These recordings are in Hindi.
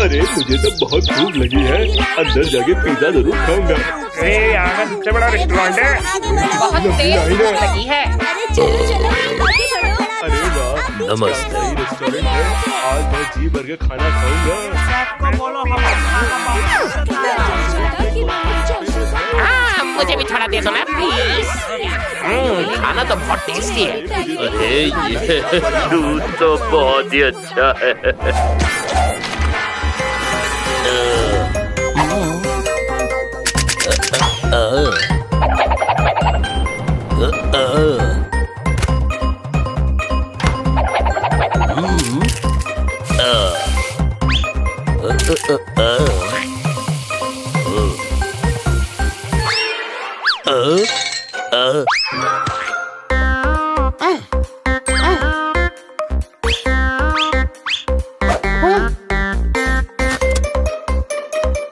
अरे मुझे तो बहुत भूख लगी है, अंदर जाके पिज्जा जरूर खाऊंगा। यहाँ का सबसे बड़ा रेस्टोरेंट है, बहुत तेज भूख लगी है। अरे वाह, नमस्ते। रेस्टोरेंट है, आज मैं जी भर के खाना खाऊंगा। मुझे भी थोड़ा दे दो ना प्लीज। खाना तो बहुत टेस्टी है। अरे ये दूध तो बहुत ही अच्छा है।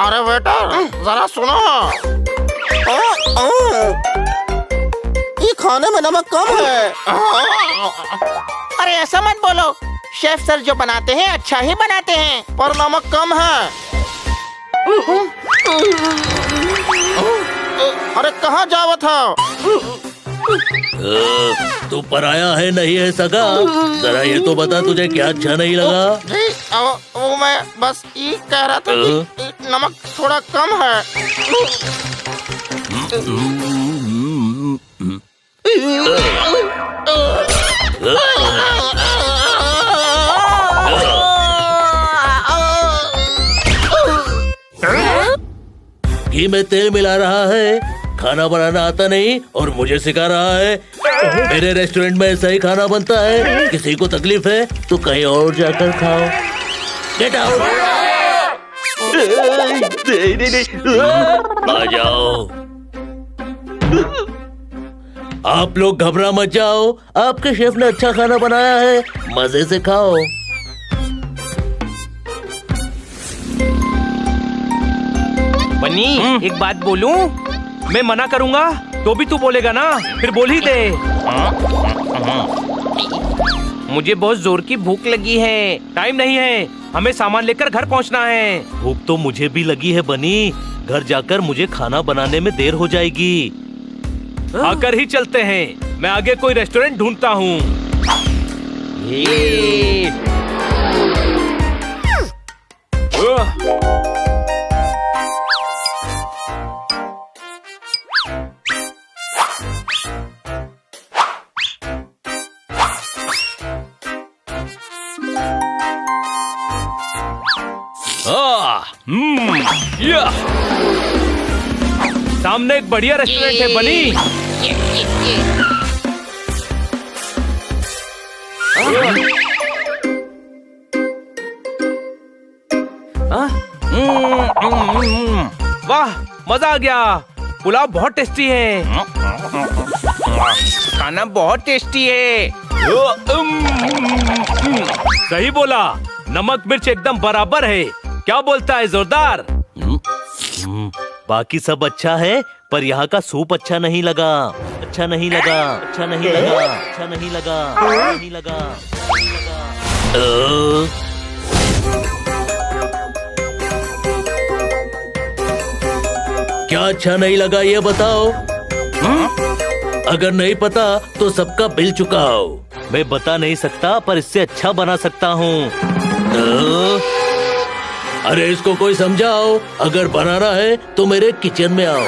अरे बेटा जरा सुनो, ये खाने में नमक कम है। अरे ऐसा मत बोलो, शेफ सर जो बनाते हैं अच्छा ही बनाते हैं, पर नमक कम है। अरे कहाँ जावा था? तू पराया है नहीं है सगा? जरा ये तो बता तुझे क्या अच्छा नहीं लगा? वो मैं बस ये कह रहा था कि नमक थोड़ा कम है। घी में तेल मिला रहा है, खाना बनाना आता नहीं और मुझे सिखा रहा है। मेरे रेस्टोरेंट में ऐसा ही खाना बनता है। किसी को तकलीफ है तो कहीं और जाकर खाओ। Get out. आ जाओ। आप लोग घबरा मत जाओ, आपके शेफ ने अच्छा खाना बनाया है, मजे से खाओ। बनी एक बात बोलूं? मैं मना करूंगा तो भी तू बोलेगा ना, फिर बोल ही दे। मुझे बहुत जोर की भूख लगी है, टाइम नहीं है, हमें सामान लेकर घर पहुंचना है। भूख तो मुझे भी लगी है बनी, घर जाकर मुझे खाना बनाने में देर हो जाएगी। आकर ही चलते हैं, मैं आगे कोई रेस्टोरेंट ढूंढता हूँ। सामने एक बढ़िया रेस्टोरेंट है बनी। वाह मजा आ गया, पुलाव बहुत टेस्टी है, खाना बहुत टेस्टी है। सही बोला, नमक मिर्च एकदम बराबर है। क्या बोलता है जोरदार? बाकी सब अच्छा है, पर यहाँ का सूप अच्छा नहीं लगा। अच्छा नहीं लगा, अच्छा नहीं लगा, अच्छा नहीं लगा, नहीं लगा, नहीं लगा। क्या अच्छा नहीं लगा ये बताओ? अगर नहीं पता तो सबका बिल चुकाओ। मैं बता नहीं सकता, पर इससे अच्छा बना सकता हूँ। अरे इसको कोई समझाओ, अगर बनाना है तो मेरे किचन में आओ।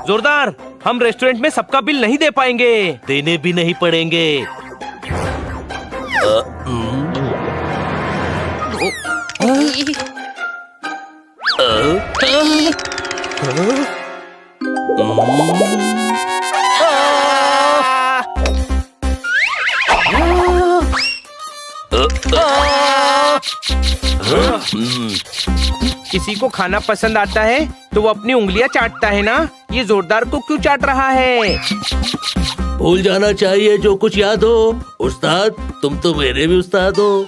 जोरदार, हम रेस्टोरेंट में सबका बिल नहीं दे पाएंगे। देने भी नहीं पड़ेंगे। किसी को खाना पसंद आता है तो वो अपनी उंगलियां चाटता है ना। ये जोरदार को क्यों चाट रहा है? भूल जाना चाहिए जो कुछ याद हो। उस्ताद, तुम तो मेरे भी उस्ताद हो।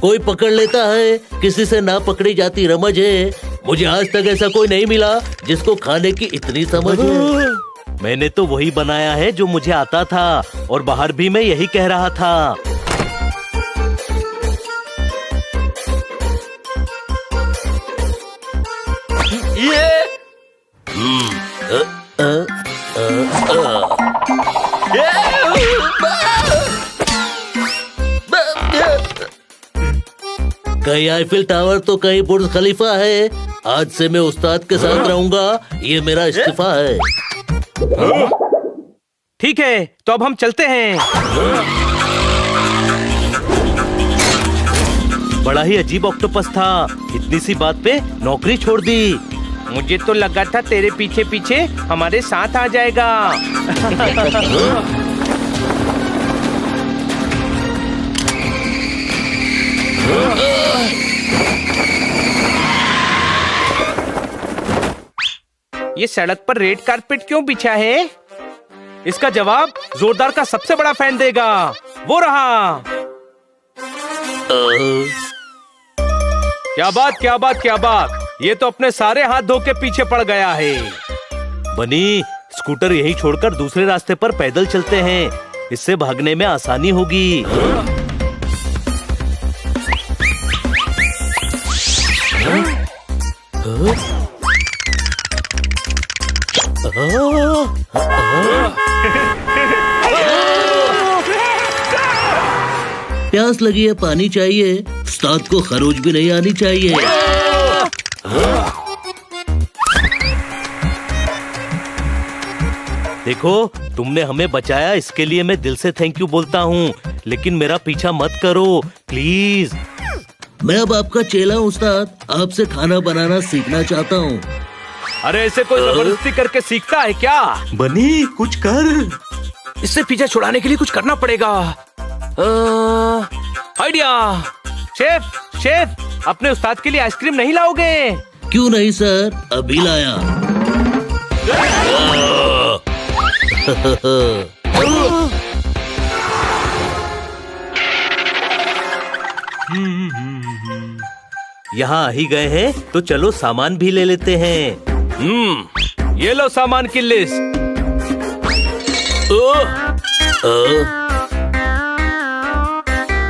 कोई पकड़ लेता है, किसी से ना पकड़ी जाती रमज है। मुझे आज तक ऐसा कोई नहीं मिला जिसको खाने की इतनी समझ है। मैंने तो वही बनाया है जो मुझे आता था, और बाहर भी मैं यही कह रहा था। कहीं आईफिल टावर तो कहीं बुर्ज खलीफा है। आज से मैं उस्ताद के साथ रहूंगा। ये मेरा इस्तीफा है। ठीक है, तो अब हम चलते हैं। बड़ा ही अजीब ऑक्टोपस था, इतनी सी बात पे नौकरी छोड़ दी। मुझे तो लगा था तेरे पीछे पीछे हमारे साथ आ जाएगा। ये सड़क पर रेड कारपेट क्यों बिछा है? इसका जवाब जोरदार का सबसे बड़ा फैन देगा। वो रहा। क्या बात, क्या बात, क्या बात। ये तो अपने सारे हाथ धो के पीछे पड़ गया है। बनी, स्कूटर यहीं छोड़कर दूसरे रास्ते पर पैदल चलते हैं। इससे भागने में आसानी होगी। प्यास लगी है, पानी चाहिए। उस्ताद को खरोच भी नहीं आनी चाहिए। देखो, तुमने हमें बचाया, इसके लिए मैं दिल से थैंक यू बोलता हूँ। लेकिन मेरा पीछा मत करो प्लीज। मैं अब आपका चेला हूँ उस्ताद। आपसे खाना बनाना सीखना चाहता हूँ। अरे ऐसे कोई जबरदस्ती करके सीखता है क्या? बनी, कुछ कर। इससे पीछा छुड़ाने के लिए कुछ करना पड़ेगा। आइडिया। शेफ, शेफ, अपने उस्ताद के लिए आइसक्रीम नहीं लाओगे? क्यों नहीं सर, अभी लाया। यहाँ आ ही गए हैं तो चलो सामान भी ले लेते हैं। ये लो सामान की लिस्ट।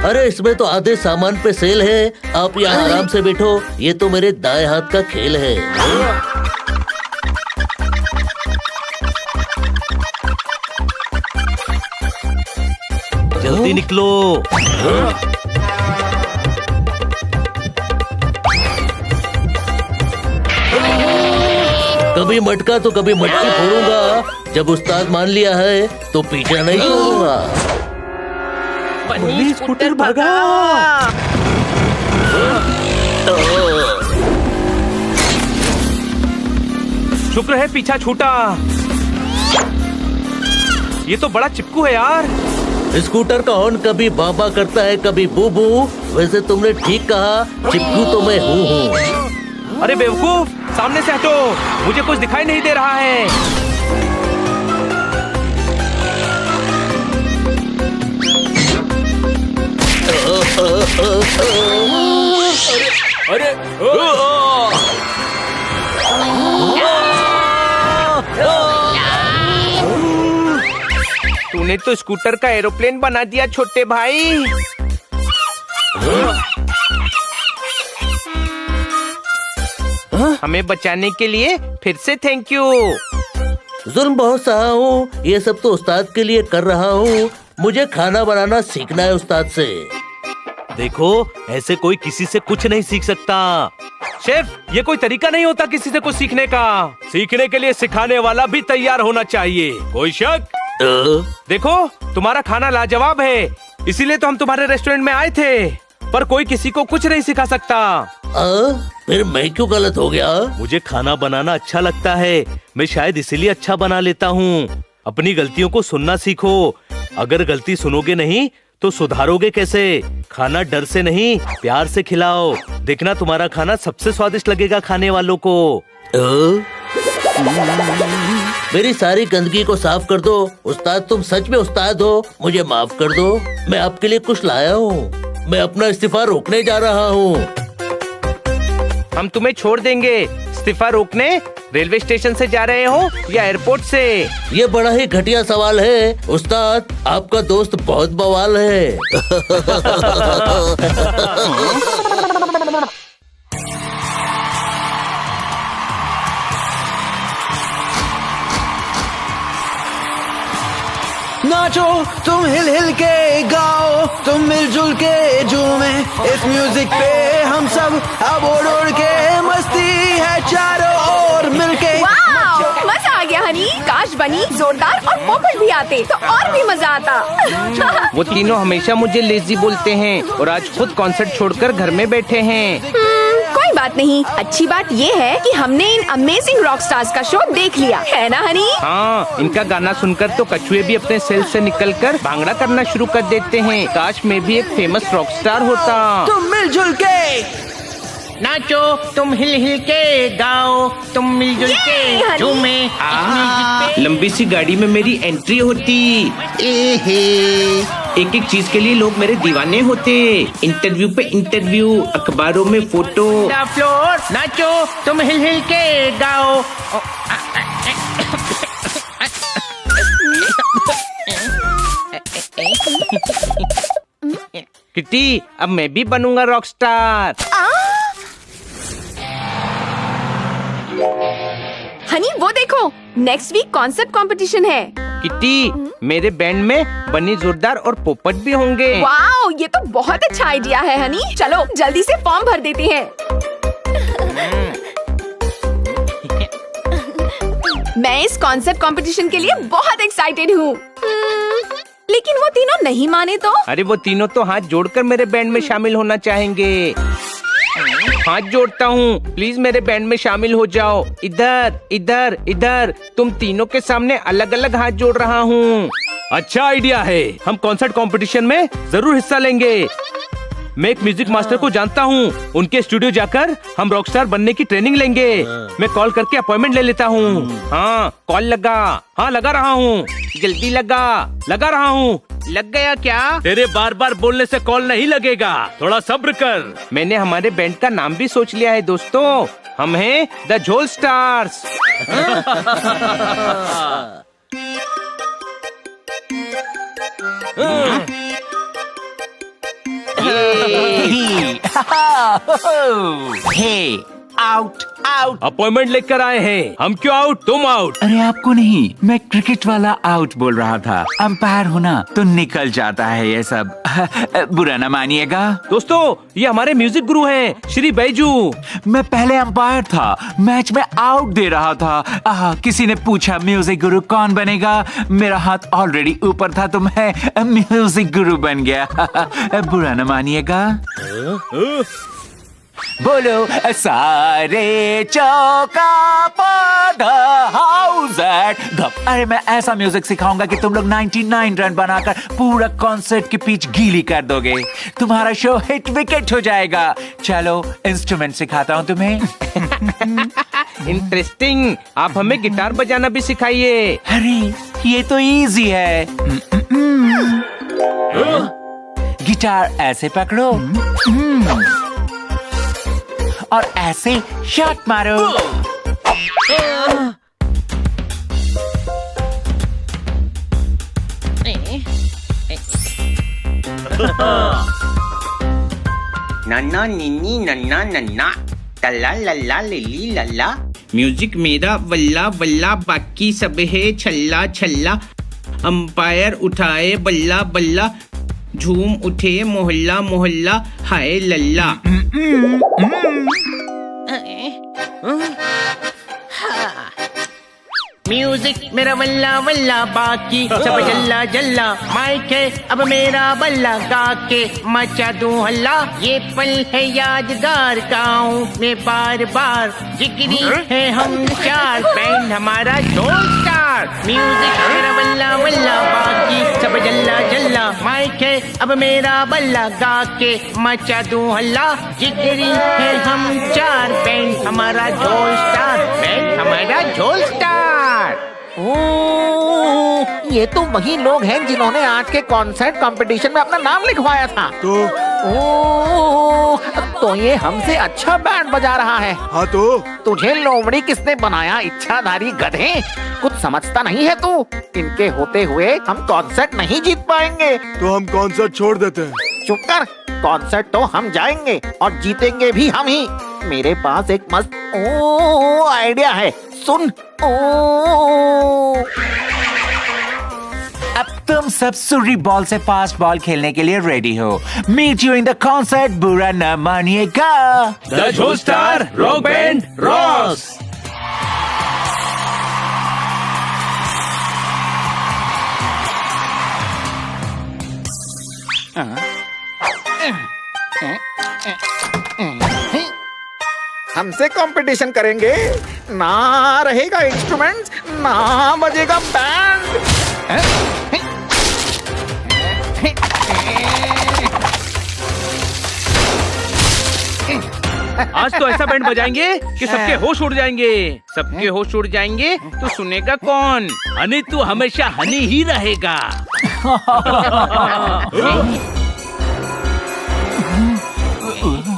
अरे इसमें तो आधे सामान पे सेल है। आप यहाँ आराम से बैठो। ये तो मेरे दाएं हाथ का खेल है। जल्दी निकलो। कभी मटका तो कभी मटकी फोड़ूंगा। जब उस्ताद मान लिया है तो पीछा नहीं छोड़ूंगा। बनी, स्कूटर भगा। शुक्र है पीछा छूटा। ये तो बड़ा चिपकू है यार। स्कूटर का हॉर्न कभी बाबा करता है, कभी बूबू। वैसे तुमने ठीक कहा, चिपकू तो मैं हूँ। अरे बेवकूफ, सामने से हटो, मुझे कुछ दिखाई नहीं दे रहा है। अरे तूने तो स्कूटर का एरोप्लेन बना दिया छोटे भाई। हमें बचाने के लिए फिर से थैंक यू। जुल्म बहुत सहा हूँ, ये सब तो उस्ताद के लिए कर रहा हूँ। मुझे खाना बनाना सीखना है उस्ताद से। देखो, ऐसे कोई किसी से कुछ नहीं सीख सकता। शेफ, ये कोई तरीका नहीं होता किसी से कुछ सीखने का। सीखने के लिए सिखाने वाला भी तैयार होना चाहिए। कोई शक? देखो, तुम्हारा खाना लाजवाब है, इसीलिए तो हम तुम्हारे रेस्टोरेंट में आए थे। पर कोई किसी को कुछ नहीं सिखा सकता। फिर मैं क्यों गलत हो गया? मुझे खाना बनाना अच्छा लगता है, मैं शायद इसीलिए अच्छा बना लेता हूँ। अपनी गलतियों को सुनना सीखो। अगर गलती सुनोगे नहीं तो सुधारोगे कैसे? खाना डर से नहीं, प्यार से खिलाओ। देखना तुम्हारा खाना सबसे स्वादिष्ट लगेगा खाने वालों को। मेरी सारी गंदगी को साफ कर दो। उस्ताद, तुम सच में उस्ताद हो, मुझे माफ कर दो। मैं आपके लिए कुछ लाया हूँ। मैं अपना इस्तीफा रोकने जा रहा हूँ। हम तुम्हें छोड़ देंगे। इस्तीफा रोकने? रेलवे स्टेशन से जा रहे हो या एयरपोर्ट से? ये बड़ा ही घटिया सवाल है उस्ताद। आपका दोस्त बहुत बवाल है। नाचो तुम हिल हिल के गाओ, तुम मिलजुल के झूमे, इस म्यूजिक पे हम सब अब उड़ उड़ के, मस्ती है चारों ओर मिलके। वाओ, मजा आ गया हनी। काश बनी, जोरदार और पोपट भी आते तो और भी मजा आता। वो तीनों हमेशा मुझे लेजी बोलते हैं और आज खुद कॉन्सर्ट छोड़कर घर में बैठे हैं। कोई बात नहीं। अच्छी बात ये है कि हमने इन अमेजिंग रॉक स्टार्स का शो देख लिया है ना हनी? हाँ, इनका गाना सुनकर तो कछुए भी अपने सेल से निकलकर भांगड़ा करना शुरू कर देते हैं। काश मैं भी एक फेमस रॉक स्टार होता। तुम मिलजुल के नाचो, तुम हिल हिल के गाओ, तुम मिलजुल के झूमे। लंबी सी गाड़ी में मेरी एंट्री होती। एक एक चीज के लिए लोग मेरे दीवाने होते। इंटरव्यू पे इंटरव्यू, अखबारों में फोटो। फ्लोर, नाचो, तुम हिल हिल के गाओ। किटी, अब मैं भी बनूंगा रॉक स्टार। हनी वो देखो, नेक्स्ट वीक कॉन्सर्ट कंपटीशन है। किटी, मेरे बैंड में बनी, जोरदार और पोपट भी होंगे। वाओ, ये तो बहुत अच्छा आइडिया है हनी। चलो जल्दी से फॉर्म भर देते हैं। मैं इस कॉन्सर्ट कंपटीशन के लिए बहुत एक्साइटेड हूँ। लेकिन वो तीनों नहीं माने तो? अरे वो तीनों तो हाथ जोड़कर मेरे बैंड में शामिल होना चाहेंगे। हाथ जोड़ता हूँ, प्लीज मेरे बैंड में शामिल हो जाओ। इधर इधर इधर, तुम तीनों के सामने अलग अलग हाथ जोड़ रहा हूँ। अच्छा आइडिया है, हम कॉन्सर्ट कंपटीशन में जरूर हिस्सा लेंगे। मैं एक म्यूजिक मास्टर को जानता हूँ, उनके स्टूडियो जाकर हम रॉकस्टार बनने की ट्रेनिंग लेंगे। मैं कॉल करके अपॉइंटमेंट ले लेता हूँ। हाँ, कॉल लगा। हाँ, लगा रहा हूँ। जल्दी लगा रहा हूँ। लग गया क्या? तेरे बार बार बोलने से कॉल नहीं लगेगा, थोड़ा सब्र कर। मैंने हमारे बैंड का नाम भी सोच लिया है दोस्तों। हम हैं द झोल स्टार्स। हे आउट आउट। अपॉइंटमेंट लेकर आए हैं। हम क्यों आउट, तुम आउट। अरे आपको नहीं, मैं क्रिकेट वाला आउट बोल रहा था। अंपायर होना तो निकल जाता है ये सब। बुरा न मानिएगा दोस्तों, ये हमारे म्यूजिक गुरु हैं, श्री बैजू। मैं पहले अंपायर था, मैच में आउट दे रहा था। किसी ने पूछा म्यूजिक गुरु कौन बनेगा, मेरा हाथ ऑलरेडी ऊपर था तो मैं म्यूजिक गुरु बन गया। बुरा न मानिएगा। बोलो सारे चौका पर हाउस एट द। अरे मैं ऐसा म्यूजिक सिखाऊंगा कि तुम लोग 99 रन बनाकर पूरा कॉन्सर्ट की पिच गीली कर दोगे। तुम्हारा शो हिट विकेट हो जाएगा। चलो इंस्ट्रूमेंट सिखाता हूँ तुम्हें। इंटरेस्टिंग, आप हमें गिटार बजाना भी सिखाइए। अरे ये तो इजी है। गिटार ऐसे पकड़ो और ऐसे शॉट मारो। नन्ना निन्नी नन्ना नन्ना, तल्ला लल्ला लिली लल्ला। म्यूजिक मेरा वल्ला वल्ला, बाकी सब है छल्ला छल्ला। अंपायर उठाए बल्ला बल्ला, झूम उठे मोहल्ला मोहल्ला, हाय लल्ला। म्यूजिक मेरा वल्ला वल्ला, बाकी सब जल्ला जल्ला। माइक है अब मेरा बल्ला, गा के मचा दूं हल्ला। ये पल है यादगार, गाऊं मैं बार बार। जिगरी है हम चार, बैंड हमारा झोल स्टार। स्टार। म्यूजिक मेरा बल्ला बल्ला, बाकी सब जल्ला जल्ला। माइक है अब मेरा बल्ला, गा के मचा दूं हल्ला। जिगरी है हम चार, बैंड हमारा झोल स्टार, बैंड हमारा झोल स्टार। ये तो वही लोग हैं जिन्होंने आज के कॉन्सर्ट कंपटीशन में अपना नाम लिखवाया था। तो ये हमसे अच्छा बैंड बजा रहा है। हाँ तो तुझे लोमड़ी किसने बनाया, इच्छाधारी गधे? कुछ समझता नहीं है तू? इनके होते हुए हम कॉन्सर्ट नहीं जीत पाएंगे। तो हम कॉन्सर्ट छोड़ देते हैं। चुप कर, कॉन्सर्ट तो हम जाएंगे और जीतेंगे भी हम ही। मेरे पास एक मस्त आइडिया है, सुन। अब तुम सब सुरी बॉल से फास्ट बॉल खेलने के लिए रेडी हो। Meet you in the concert, बुरा न मानिएगा। द झोल स्टार रॉक बैंड रॉक्स। हमसे कंपटीशन करेंगे, ना रहेगा इंस्ट्रूमेंट्स, ना बजेगा बैंड। आज तो ऐसा बैंड बजाएंगे कि सबके होश उड़ जाएंगे। सबके होश उड़ जाएंगे तो सुनेगा कौन? हनी तू हमेशा हनी ही रहेगा।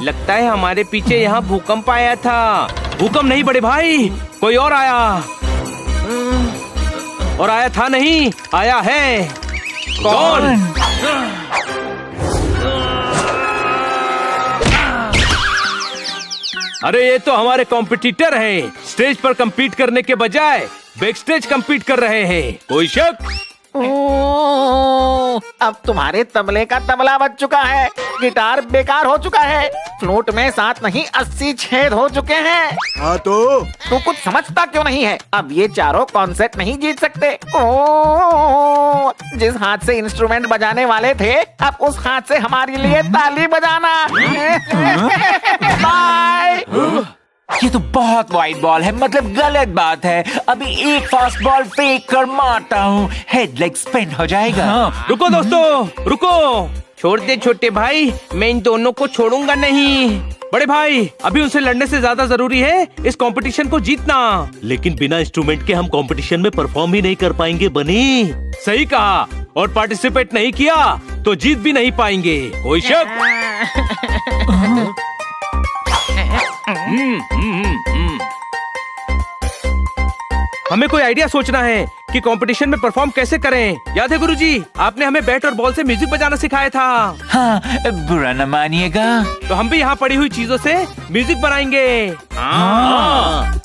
लगता है हमारे पीछे यहाँ भूकंप आया था। भूकंप नहीं बड़े भाई, कोई और आया। और आया था नहीं, आया है। कौन? अरे ये तो हमारे कॉम्पिटिटर हैं। स्टेज पर compete करने के बजाय बैक स्टेज compete कर रहे हैं। कोई शक? अब तुम्हारे तबले का तबला बज चुका है, गिटार बेकार हो चुका है, फ्लूट में 7 नहीं 80 छेद हो चुके हैं। हाँ तो तू कुछ समझता क्यों नहीं है? अब ये चारों कॉन्सर्ट नहीं जीत सकते। जिस हाथ से इंस्ट्रूमेंट बजाने वाले थे, अब उस हाथ से हमारे लिए ताली बजाना। बाय। ये तो बहुत वाइड बॉल है, मतलब गलत बात है। अभी एक फास्ट बॉल फेंक कर मारता हूँ, हेड लेग स्पिन हो जाएगा। रुको दोस्तों, रुको। छोड़ दे छोटे भाई, मैं इन दोनों को छोड़ूंगा नहीं। बड़े भाई, अभी उनसे लड़ने से ज्यादा जरूरी है इस कंपटीशन को जीतना। लेकिन बिना इंस्ट्रूमेंट के हम कंपटीशन में परफॉर्म ही नहीं कर पाएंगे बनी। सही कहा। और पार्टिसिपेट नहीं किया तो जीत भी नहीं पाएंगे। कोई शक? हमें कोई आइडिया सोचना है कि कंपटीशन में परफॉर्म कैसे करें। याद है गुरुजी, आपने हमें बैट और बॉल से म्यूजिक बजाना सिखाया था। हाँ, बुरा न मानिएगा। तो हम भी यहाँ पड़ी हुई चीजों से म्यूजिक बनाएंगे। हाँ।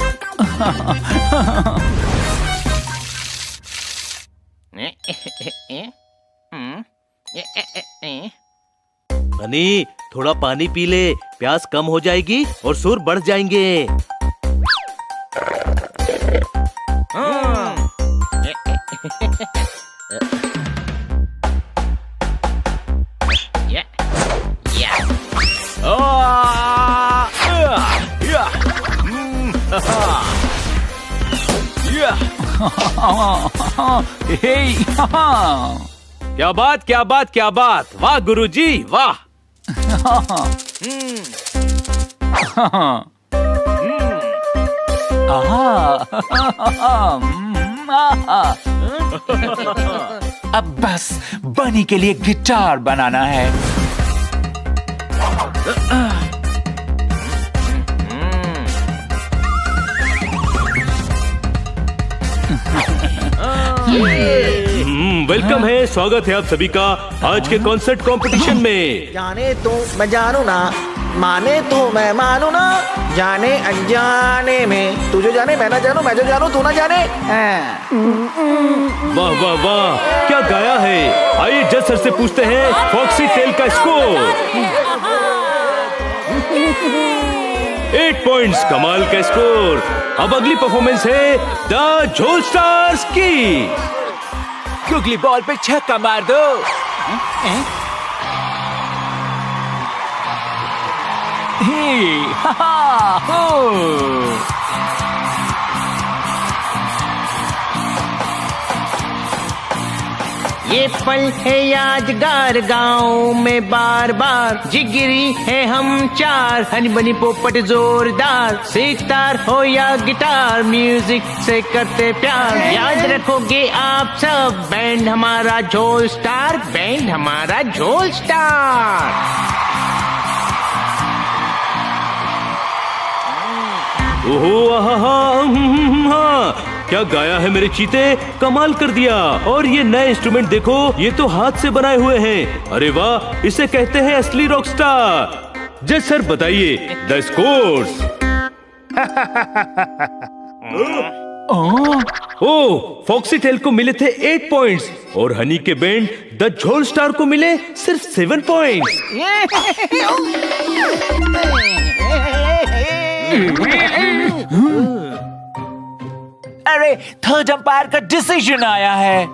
हनी, थोड़ा पानी पी ले, प्यास कम हो जाएगी और सुर बढ़ जाएंगे। क्या बात, क्या बात, क्या बात। वाह गुरुजी, वाह। अब बस बनी के लिए गिटार बनाना है। वेलकम है, स्वागत है आप सभी का आज के कॉन्सर्ट कंपटीशन में। जाने तो मैं जानू ना, माने तो मैं मानू ना, जाने अनजाने में तू जो जाने मैं ना जानू, मैं जो जानू तू ना जाने। वाह वाह वाह, क्या गाया है। आइए जज सर से पूछते हैं फॉक्सी टेल का स्कोर। 8 पॉइंट्स, कमाल का स्कोर। अब अगली परफॉर्मेंस है द झोल स्टार्स की। गुगली बॉल पे छक्का मार दो। ये पल है यादगार, गाँव में बार बार जिगरी है हम चार, हनी बनी पोपट जोरदार, सितार हो या गिटार, म्यूजिक से करते प्यार। याद रखोगे आप सब, बैंड हमारा झोल स्टार, बैंड हमारा झोल स्टार। ओहो आहा, क्या गाया है मेरे चीते, कमाल कर दिया। और ये नए इंस्ट्रूमेंट देखो, ये तो हाथ से बनाए हुए हैं। अरे वाह, इसे कहते हैं असली रॉक स्टार। जज सर बताइए the scores. Oh, foxy tail को मिले थे 8 पॉइंट्स और हनी के बैंड द झोल स्टार को मिले सिर्फ 7 पॉइंट्स। अरे थर्ड अंपायर का डिसीजन आया है।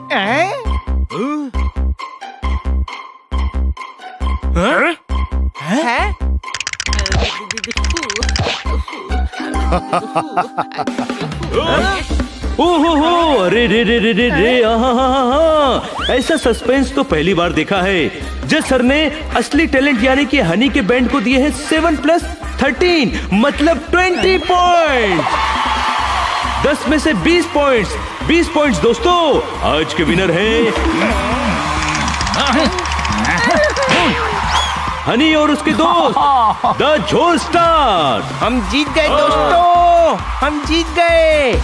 ओहो, अरे रे रे रे रे रे, ऐसा सस्पेंस तो पहली बार देखा है। जज सर ने असली टैलेंट यानी कि हनी के बैंड को दिए हैं 7 + 13 मतलब 20 पॉइंट। 10 में से 20 पॉइंट्स, 20 पॉइंट्स दोस्तों। आज के विनर हैं हनी और उसके दोस्त द झोल स्टार। हम जीत गए दोस्तों, हम जीत गए।